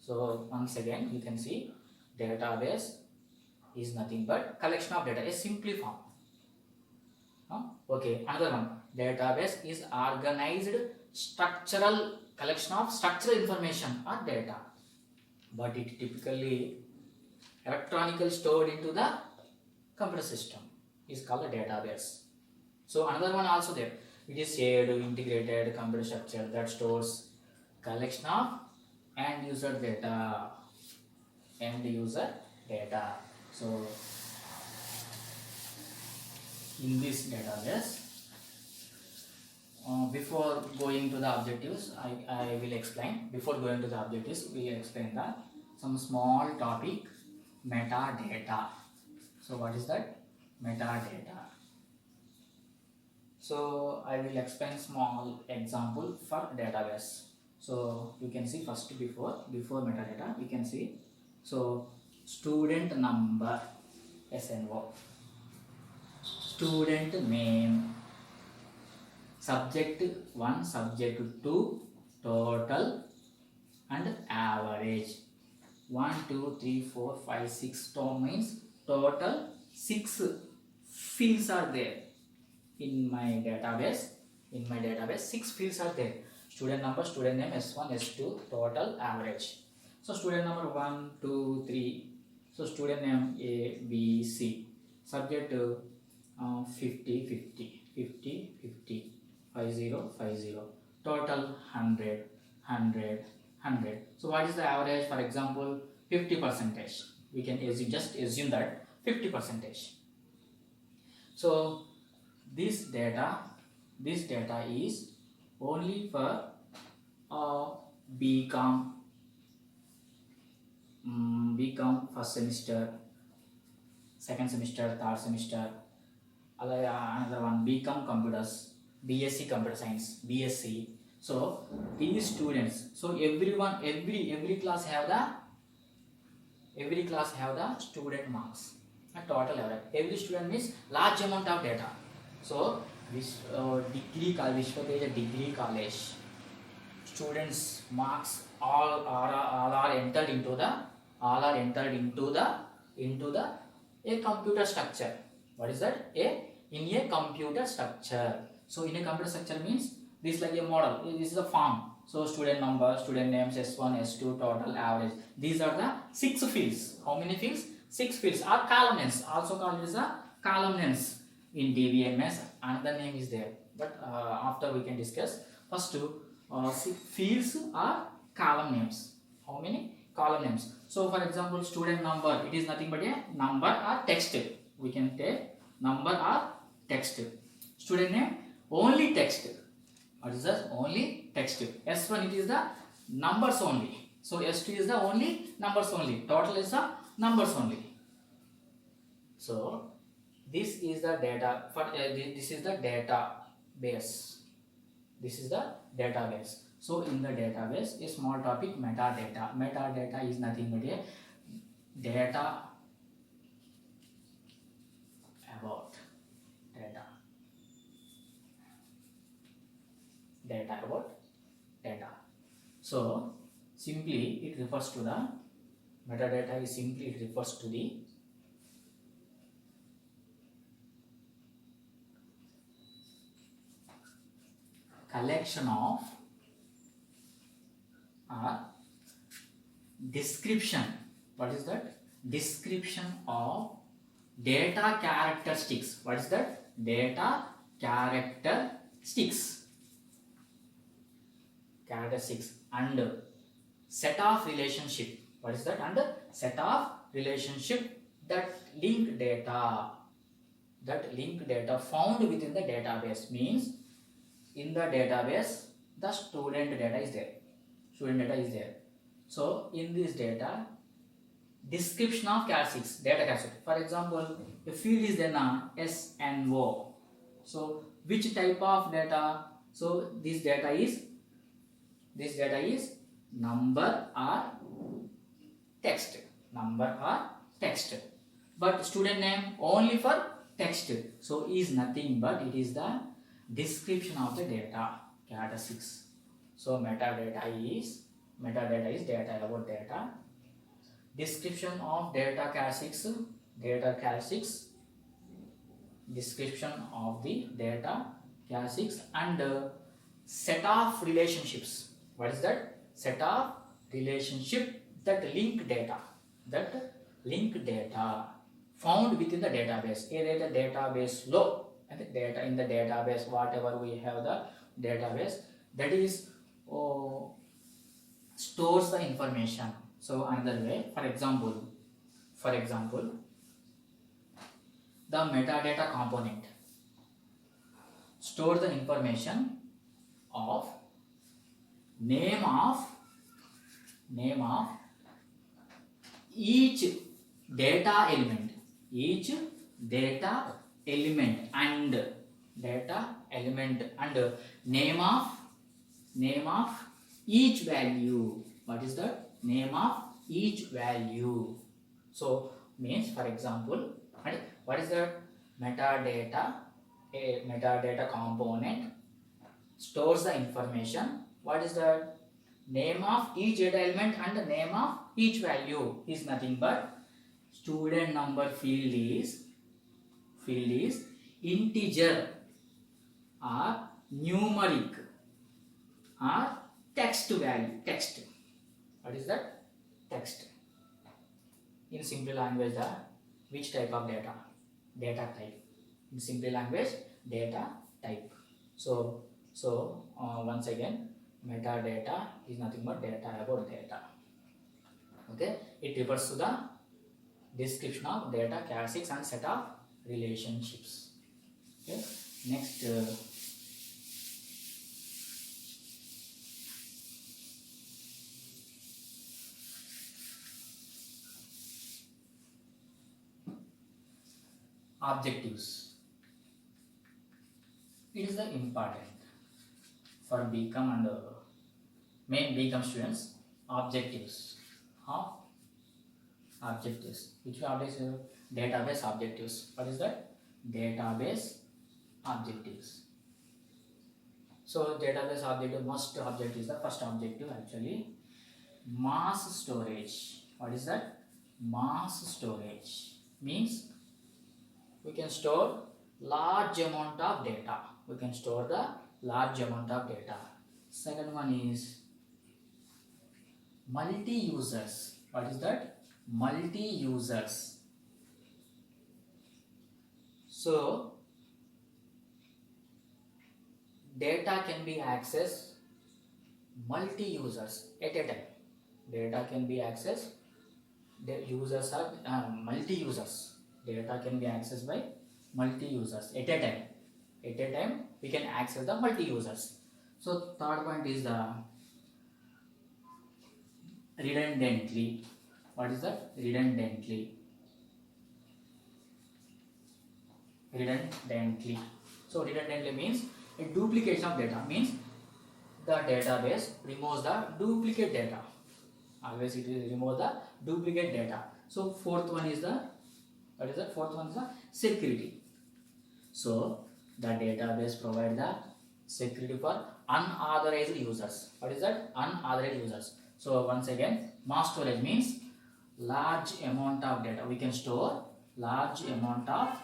So once again you can see database is nothing but collection of data, a simple form. Okay, another one. Database is organized structural collection of structural information or data, but it typically electronically stored into the computer system is called a database. So another one also there. It is shared integrated computer structure that stores collection of end user data. So in this database, before going to the objectives, I will explain. Before going to the objectives, we will explain some small topic, metadata. So what is that? Metadata. So I will explain small example for database. So you can see first before metadata, we can see. So student number, SNO, student name, subject 1, subject 2, total and average. 1, 2, 3, 4, 5, 6 means total 6 fields are there in my database. 6 fields are there. Student number, student name, S1, S2, total, average. So student number 1, 2, 3. So student name A, B, C. Subject 50, 50, 50, 50, 50, 50. Total 100, 100, 100. So what is the average? For example, 50%. We can just assume that 50%. So this data is only for BCom first semester, second semester, third semester. Another one, BCom computers, BSc computer science, BSc. So these students, so everyone, every class have the student marks, a total average. Every student means large amount of data. So this degree college, degree college, students marks all are entered into the a computer structure. What is that? In a computer structure. So in a computer structure means this like a model. This is a form. So student number, student names, S1, S2, total, average. These are the 6 fields. How many fields? 6 fields are column names. Also called as a column names. In DBMS, another name is there. But after we can discuss. First, fields are column names. How many? Column names. So for example, student number, it is nothing but a number or text. We can take number or text. Student name, only text. What is that? Only text. S1, it is the numbers only. So S2 is the only numbers only. Total is the numbers only. So this is the data for this is the database. This is the database. So in the database, a small topic, metadata. Metadata is nothing but a data about data about data. So simply it refers to the metadata is simply it refers to the collection of description. What is that? Description of data characteristics. What is that? Data characteristics and set of relationship. What is that? And set of relationship that link data found within the database. Means in the database the student data is there. So in this data, description of characteristics, data characteristics. For example, a field is there now, SNO. So which type of data? So this data is number or text. But student name only for text. So is nothing but it is the description of the data characteristics. So metadata is Metadata is data about data. Description of data classics, data classics, description of the data classics, and set of relationships. What is that? Set of relationship that link data, found within the database. Either the database low and the data in the database, whatever we have the database, that is stores the information. So another way, for example, the metadata component store the information of name of each data element and name of each value. What is the name of each value? So means, for example, what is the metadata? A metadata component stores the information. What is the name of each data element and the name of each value is nothing but student number field is integer or numeric or text value. Text. What is that? Text. In simple language, the which type of data? Data type. In simple language, data type. So once again, metadata is nothing but data about data. Okay, it refers to the description of data classics and set of relationships. Okay, next. Objectives. It is the important for BCom and main BCom students. Objectives. How? Objectives. Which objectives? Database objectives. What is that? Database objectives. So database objective, most objective is the first objective actually. Mass storage. What is that? Mass storage means we can store large amount of data. We can store the large amount of data. Second one is multi-users. What is that? Multi-users. So data can be accessed multi-users at a time. Data can be accessed. The users are multi-users. Data can be accessed by multi-users at a time. At a time, we can access the multi-users. So third point is the redundantly. What is that? Redundantly. So redundantly means a duplication of data. Means the database removes the duplicate data. Always it will remove the duplicate data. So fourth one is the, what is that? Fourth one is the security. So the database provides the security for unauthorized users. What is that? Unauthorized users. So once again, mass storage means large amount of data. We can store large amount of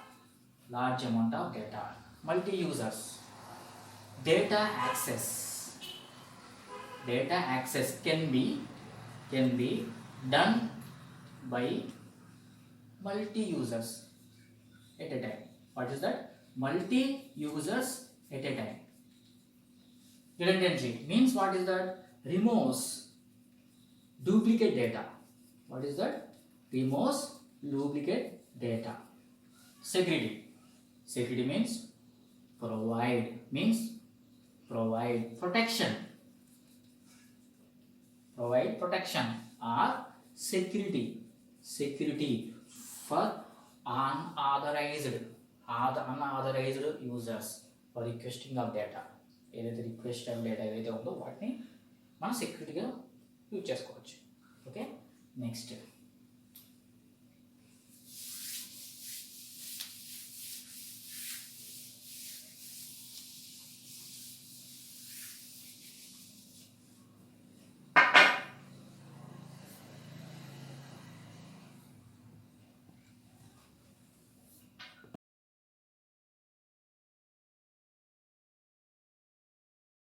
data. Multi-users. Data access can be done by multi-users at a time. What is that? Multi-users at a time. Redundantly means what is that? Removes duplicate data. What is that? Removes duplicate data. Security means provide protection. Provide protection or security for unauthorized users for requesting of data. ఏదైతే request of data ఏదైతే ఉందో వాటిని మనం సెక్యూరిటీగా use చేసుకోవచ్చు. Okay, next